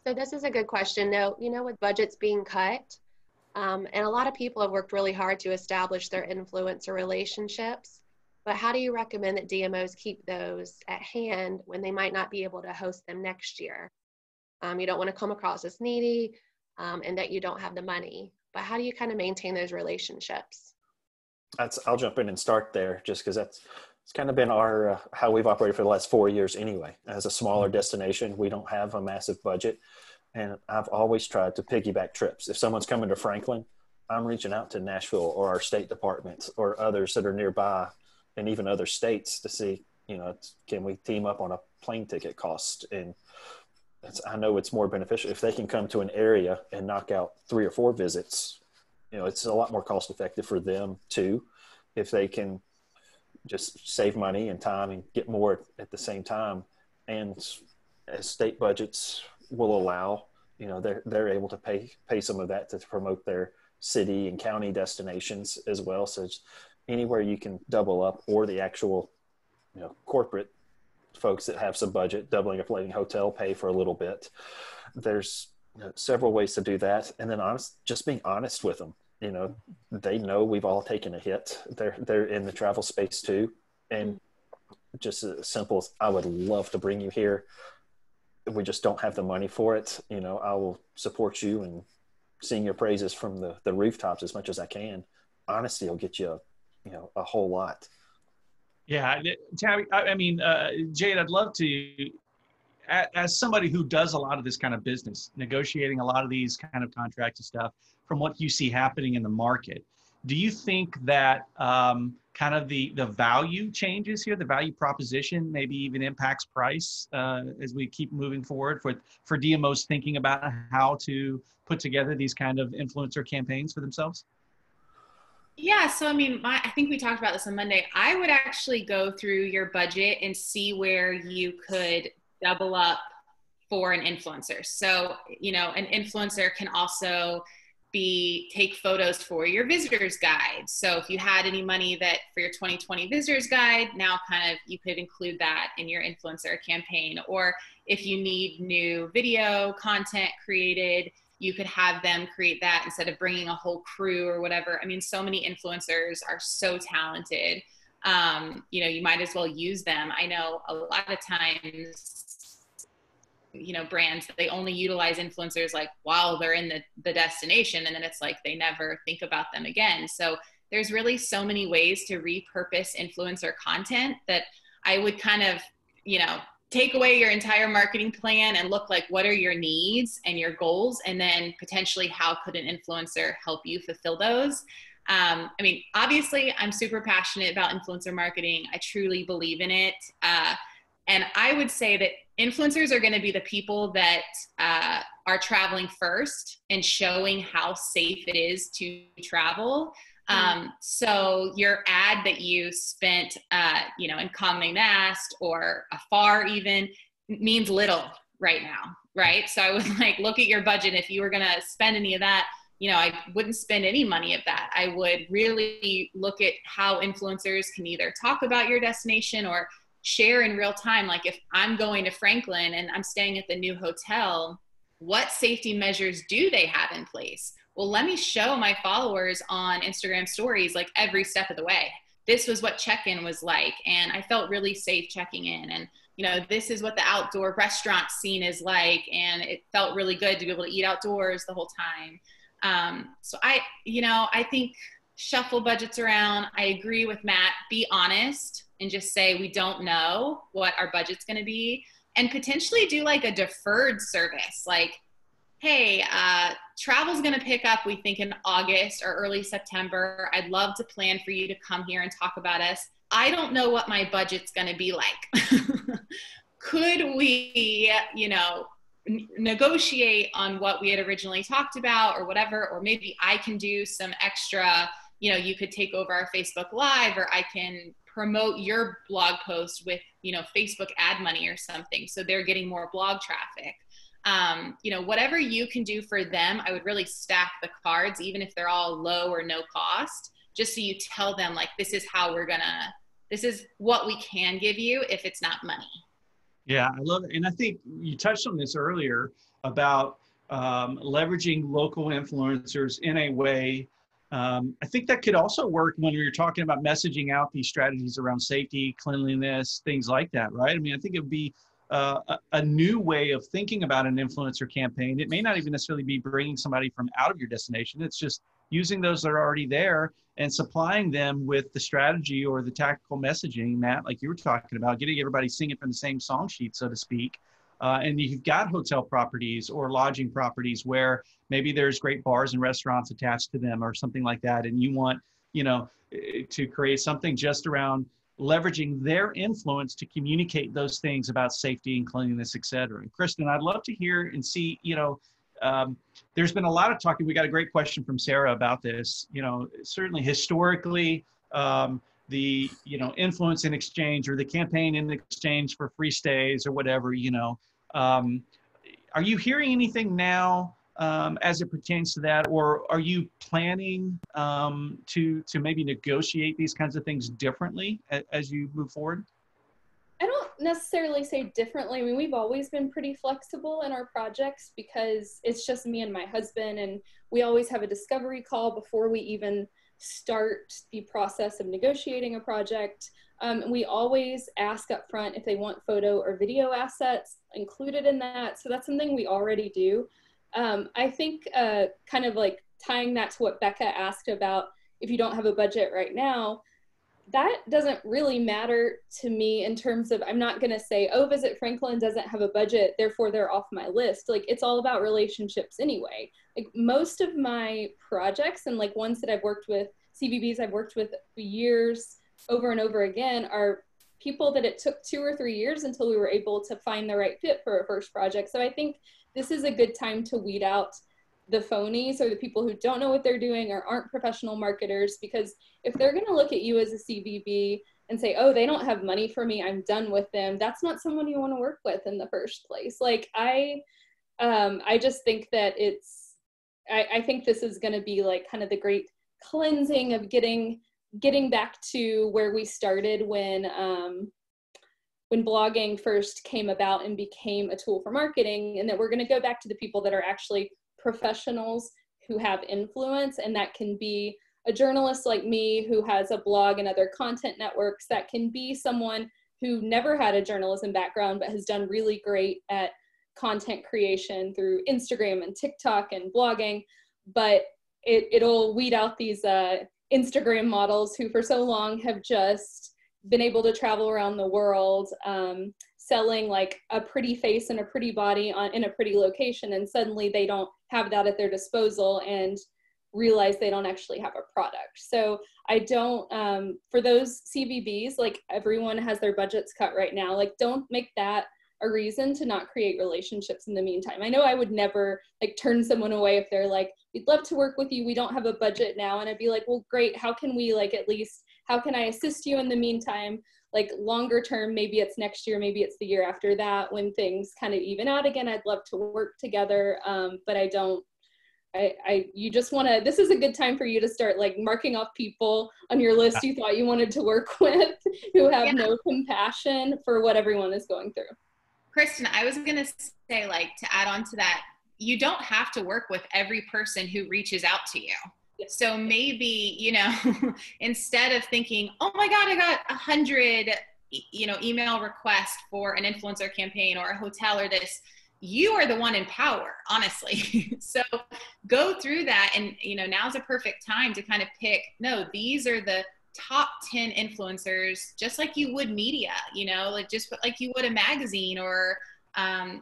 So this is a good question. Now, with budgets being cut, and a lot of people have worked really hard to establish their influencer relationships, but how do you recommend that DMOs keep those at hand when they might not be able to host them next year? You don't want to come across as needy, and that you don't have the money, but how do you kind of maintain those relationships? I'll jump in and start there, just because it's kind of been our how we've operated for the last 4 years anyway. As a smaller destination, we don't have a massive budget, and I've always tried to piggyback trips. If someone's coming to Franklin, I'm reaching out to Nashville or our state departments or others that are nearby, and even other states, to see, can we team up on a plane ticket cost? And I know it's more beneficial if they can come to an area and knock out 3 or 4 visits. It's a lot more cost effective for them too, if they can just save money and time and get more at the same time. And as state budgets will allow, they're able to pay some of that to promote their city and county destinations as well. So it's anywhere you can double up, or the actual, corporate folks that have some budget, doubling up letting hotel pay for a little bit. There's several ways to do that. And then just being honest with them. They know we've all taken a hit. They're in the travel space too. And just as simple as, I would love to bring you here. We just don't have the money for it. I will support you and sing your praises from the rooftops as much as I can. Honesty will get you, a whole lot. Yeah. Tabby, Jade, I'd love to, as somebody who does a lot of this kind of business, negotiating a lot of these kind of contracts and stuff, from what you see happening in the market, do you think that kind of the value changes here, the value proposition maybe even impacts price as we keep moving forward for DMOs thinking about how to put together these kind of influencer campaigns for themselves? Yeah, so I think we talked about this on Monday. I would actually go through your budget and see where you could double up for an influencer. So, an influencer can also take photos for your visitor's guide. So if you had any money that for your 2020 visitor's guide, now kind of you could include that in your influencer campaign. Or if you need new video content created, you could have them create that instead of bringing a whole crew or whatever. So many influencers are so talented. You might as well use them. I know a lot of times, brands, they only utilize influencers like while they're in the destination, and then it's like they never think about them again. So there's really so many ways to repurpose influencer content that I would kind of, take away your entire marketing plan and look like, what are your needs and your goals? And then potentially how could an influencer help you fulfill those? Obviously I'm super passionate about influencer marketing. I truly believe in it. And I would say that influencers are going to be the people that are traveling first and showing how safe it is to travel. So your ad that you spent, in Condé Nast or Afar even means little right now, right? So I would like look at your budget. If you were going to spend any of that, you know, I wouldn't spend any money of that. I would really look at how influencers can either talk about your destination or share in real time. Like if I'm going to Franklin and I'm staying at the new hotel, what safety measures do they have in place? Well, let me show my followers on Instagram stories, like every step of the way. This was what check-in was like. And I felt really safe checking in. And, you know, this is what the outdoor restaurant scene is like. And it felt really good to be able to eat outdoors the whole time. So I think shuffle budgets around. I agree with Matt, be honest and just say, we don't know what our budget's going to be, and potentially do like a deferred service. Like, hey, travel's going to pick up, we think in August or early September. I'd love to plan for you to come here and talk about us. I don't know what my budget's going to be like. Could we, you know, negotiate on what we had originally talked about or whatever, or maybe I can do some extra, you know, you could take over our Facebook Live, or I can promote your blog post with, you know, Facebook ad money or something. So they're getting more blog traffic. You know, whatever you can do for them, I would really stack the cards, even if they're all low or no cost, just so you tell them like, this is what we can give you if it's not money. Yeah, I love it. And I think you touched on this earlier about leveraging local influencers in a way. I think that could also work when you're talking about messaging out these strategies around safety, cleanliness, things like that, right? I mean, I think it would be a new way of thinking about an influencer campaign. It may not even necessarily be bringing somebody from out of your destination. It's just using those that are already there and supplying them with the strategy or the tactical messaging, Matt, like you were talking about, getting everybody singing from the same song sheet, so to speak. And you've got hotel properties or lodging properties where maybe there's great bars and restaurants attached to them or something like that. And you want, you know, to create something just around leveraging their influence to communicate those things about safety and cleanliness, et cetera. And Kristin, I'd love to hear and see, you know, there's been a lot of talking. We got a great question from Sarah about this. You know, certainly historically, the, you know, influence in exchange or the campaign in exchange for free stays or whatever, you know, are you hearing anything now as it pertains to that, or are you planning to maybe negotiate these kinds of things differently as you move forward? I don't necessarily say differently. I mean, we've always been pretty flexible in our projects because it's just me and my husband, and we always have a discovery call before we even start the process of negotiating a project. We always ask up front if they want photo or video assets included in that. So that's something we already do. I think kind of like tying that to what Becca asked about if you don't have a budget right now, that doesn't really matter to me in terms of, I'm not going to say, oh, Visit Franklin doesn't have a budget, therefore they're off my list. Like, it's all about relationships anyway. Like, most of my projects and like ones that I've worked with, CVBs I've worked with for years over and over again, are people that it took 2 or 3 years until we were able to find the right fit for a first project. So I think this is a good time to weed out the phonies or the people who don't know what they're doing or aren't professional marketers, because if they're going to look at you as a CVB and say, oh, they don't have money for me, I'm done with them, that's not someone you want to work with in the first place. Like, I just think that I think this is going to be like kind of the great cleansing of getting back to where we started when blogging first came about and became a tool for marketing, and that we're going to go back to the people that are actually professionals who have influence, and that can be a journalist like me who has a blog and other content networks, that can be someone who never had a journalism background but has done really great at content creation through Instagram and TikTok and blogging, but it'll weed out these Instagram models who for so long have just been able to travel around the world selling like a pretty face and a pretty body in a pretty location, and suddenly they don't have that at their disposal and realize they don't actually have a product. So I don't, for those CVBs, like, everyone has their budgets cut right now. Like, don't make that a reason to not create relationships in the meantime. I know I would never like turn someone away if they're like, we'd love to work with you, we don't have a budget now. And I'd be like, well, great, how can we like, at least, how can I assist you in the meantime? like longer term, maybe it's next year, maybe it's the year after that, when things kind of even out again, I'd love to work together. But you just want to, this is a good time for you to start like marking off people on your list you thought you wanted to work with who have no compassion for what everyone is going through. Kristin, I was going to say, like, to add on to that, you don't have to work with every person who reaches out to you. So maybe, you know, instead of thinking, oh my God, I got 100, you know, email requests for an influencer campaign or a hotel or this, you are the one in power, honestly. So go through that. And, you know, now's a perfect time to kind of pick, no, these are the top 10 influencers, just like you would media, you know, like just like you would a magazine or,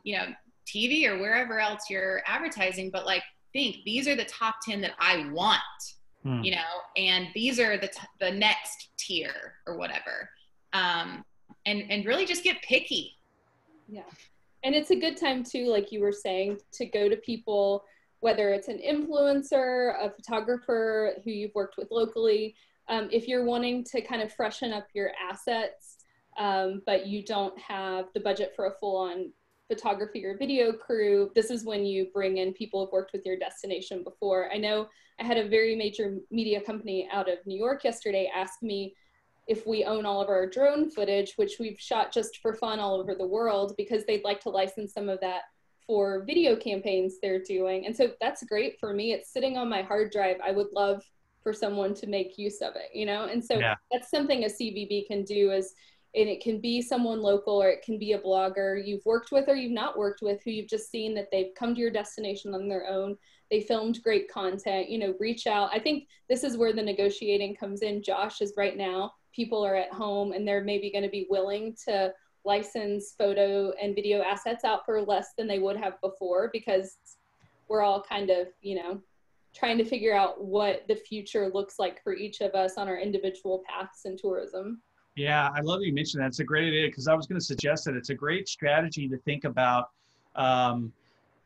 you know, TV or wherever else you're advertising, but like, think these are the top 10 that I want, you know, and these are the next tier or whatever. And really just get picky. Yeah. And it's a good time too, like you were saying, to go to people, whether it's an influencer, a photographer who you've worked with locally, if you're wanting to kind of freshen up your assets, but you don't have the budget for a full-on photography or video crew, this is when you bring in people who've worked with your destination before. I know I had a very major media company out of New York yesterday ask me if we own all of our drone footage, which we've shot just for fun all over the world, because they'd like to license some of that for video campaigns they're doing. And so that's great for me. It's sitting on my hard drive. I would love for someone to make use of it, you know? And so that's something a CVB can do, and it can be someone local, or it can be a blogger you've worked with or you've not worked with, who you've just seen that they've come to your destination on their own. They filmed great content, you know, reach out. I think this is where the negotiating comes in, Josh, is right now people are at home and they're maybe going to be willing to license photo and video assets out for less than they would have before, because we're all kind of, you know, trying to figure out what the future looks like for each of us on our individual paths in tourism. Yeah, I love that you mentioned that. It's a great idea, because I was going to suggest that it's a great strategy to think about.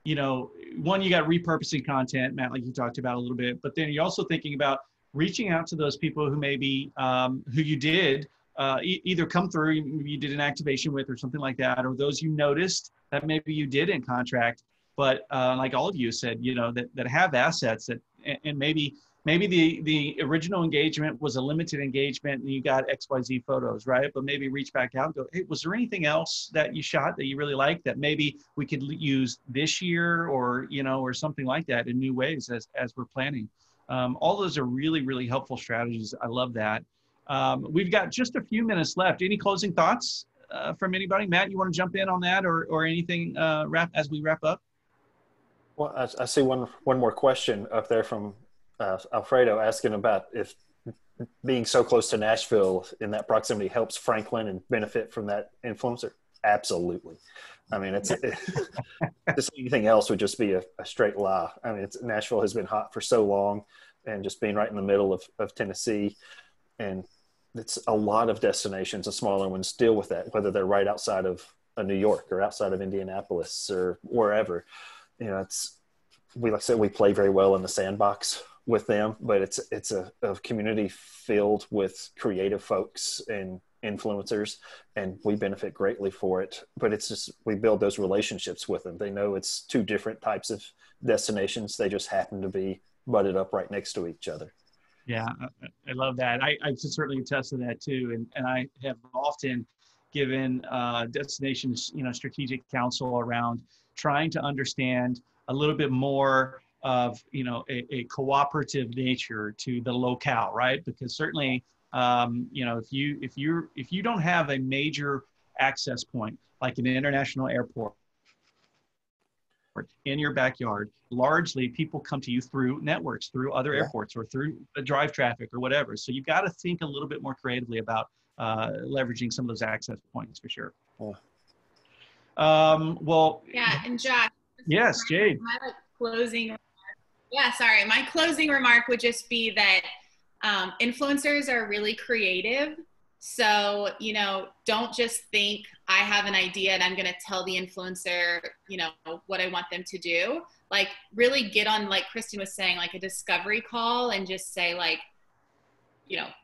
You know, one, you got repurposing content, Matt, like you talked about a little bit, but then you're also thinking about reaching out to those people who maybe, who you did either come through, you did an activation with or something like that, or those you noticed that maybe you did in contract, but like all of you said, you know, that have assets that, and maybe the original engagement was a limited engagement and you got XYZ photos, right? But maybe reach back out and go, hey, was there anything else that you shot that you really liked that maybe we could use this year, or, you know, or something like that in new ways as we're planning. All those are really, really helpful strategies. I love that. We've got just a few minutes left. Any closing thoughts from anybody? Matt, you want to jump in on that, or anything as we wrap up? Well, I see one more question up there from Alfredo, asking about if being so close to Nashville in that proximity helps Franklin and benefit from that influencer. Absolutely. I mean, to say anything else would just be a straight lie. I mean, Nashville has been hot for so long, and just being right in the middle of Tennessee, and it's a lot of destinations, the smaller ones, deal with that, whether they're right outside of New York or outside of Indianapolis or wherever. You know, like I said, we play very well in the sandbox with them, but it's a community filled with creative folks and influencers, and we benefit greatly for it. But it's just, we build those relationships with them. They know it's two different types of destinations. They just happen to be butted up right next to each other. Yeah, I love that. I can certainly attest to that too. And I have often given destinations, you know, strategic counsel around trying to understand a little bit more of, you know, a cooperative nature to the locale, right? Because certainly, you know, if you don't have a major access point like an international airport in your backyard, largely people come to you through networks, through other airports, or through drive traffic or whatever. So you've got to think a little bit more creatively about leveraging some of those access points for sure. Well, yeah, and Josh. Yes, Jade. My closing remark would just be that influencers are really creative. So, you know, don't just think I have an idea and I'm going to tell the influencer, you know, what I want them to do. Like, really get on, like Kristin was saying, like a discovery call, and just say, like,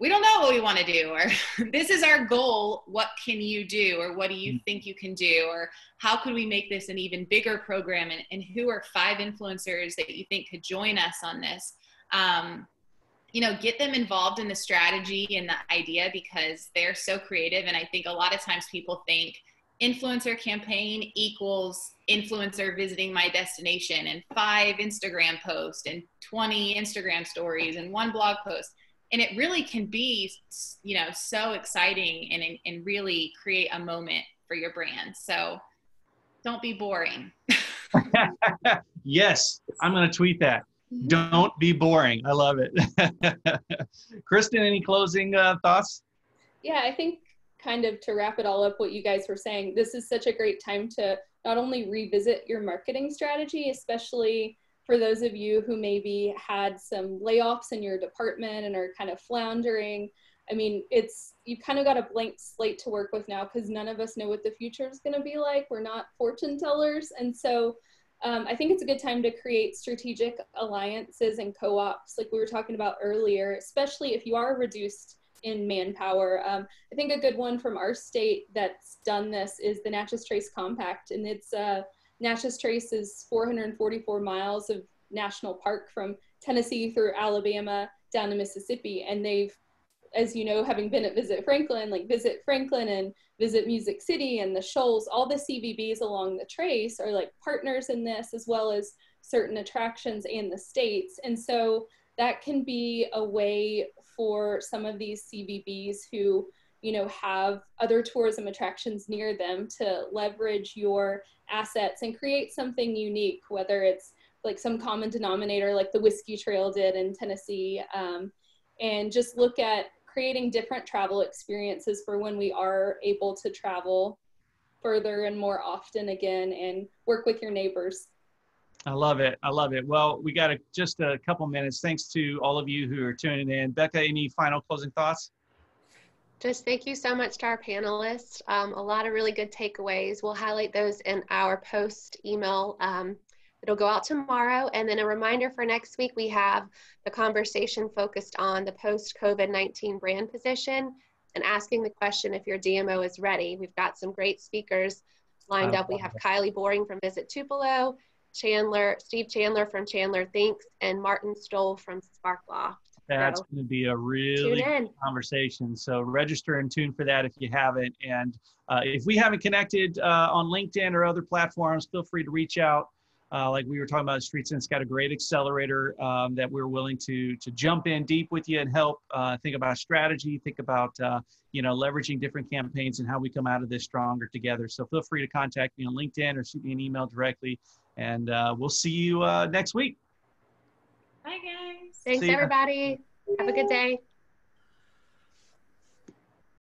we don't know what we want to do, or this is our goal. What can you do? Or what do you think you can do? Or how could we make this an even bigger program? And who are 5 influencers that you think could join us on this? Get them involved in the strategy and the idea, because they're so creative. And I think a lot of times people think influencer campaign equals influencer visiting my destination and 5 Instagram posts and 20 Instagram stories and 1 blog post. And it really can be, so exciting and really create a moment for your brand. So don't be boring. Yes, I'm going to tweet that. Don't be boring. I love it. Kristin, any closing thoughts? Yeah, I think kind of to wrap it all up, what you guys were saying, this is such a great time to not only revisit your marketing strategy, especially for those of you who maybe had some layoffs in your department and are kind of floundering. I mean, you kind of got a blank slate to work with now, because none of us know what the future is going to be like. We're not fortune tellers. And so I think it's a good time to create strategic alliances and co-ops like we were talking about earlier, especially if you are reduced in manpower. I think a good one from our state that's done this is the Natchez Trace Compact. And it's Natchez Trace is 444 miles of national park from Tennessee through Alabama down to Mississippi. And they've, as you know, having been at Visit Franklin and Visit Music City and the Shoals, all the CVBs along the Trace are like partners in this, as well as certain attractions and the states. And so that can be a way for some of these CVBs who, have other tourism attractions near them to leverage your assets and create something unique, whether it's like some common denominator like the Whiskey Trail did in Tennessee, and just look at creating different travel experiences for when we are able to travel further and more often again, and work with your neighbors. I love it. I love it. Well, we got just a couple minutes. Thanks to all of you who are tuning in. Becca, any final closing thoughts? Just thank you so much to our panelists. A lot of really good takeaways. We'll highlight those in our post email. It'll go out tomorrow. And then a reminder for next week, we have the conversation focused on the post-COVID-19 brand position and asking the question if your DMO is ready. We've got some great speakers lined up. We have Kylie Boring from Visit Tupelo, Steve Chandler from Chandler Thinks, and Martin Stoll from Sparkloft. That's going to be a really good conversation. So register and tune for that if you haven't. And if we haven't connected on LinkedIn or other platforms, feel free to reach out. Like we were talking about, Streetsense got a great accelerator that we're willing to jump in deep with you and help think about strategy, think about leveraging different campaigns and how we come out of this stronger together. So feel free to contact me on LinkedIn or shoot me an email directly, and we'll see you next week. Bye, guys. Thanks, everybody. Have a good day.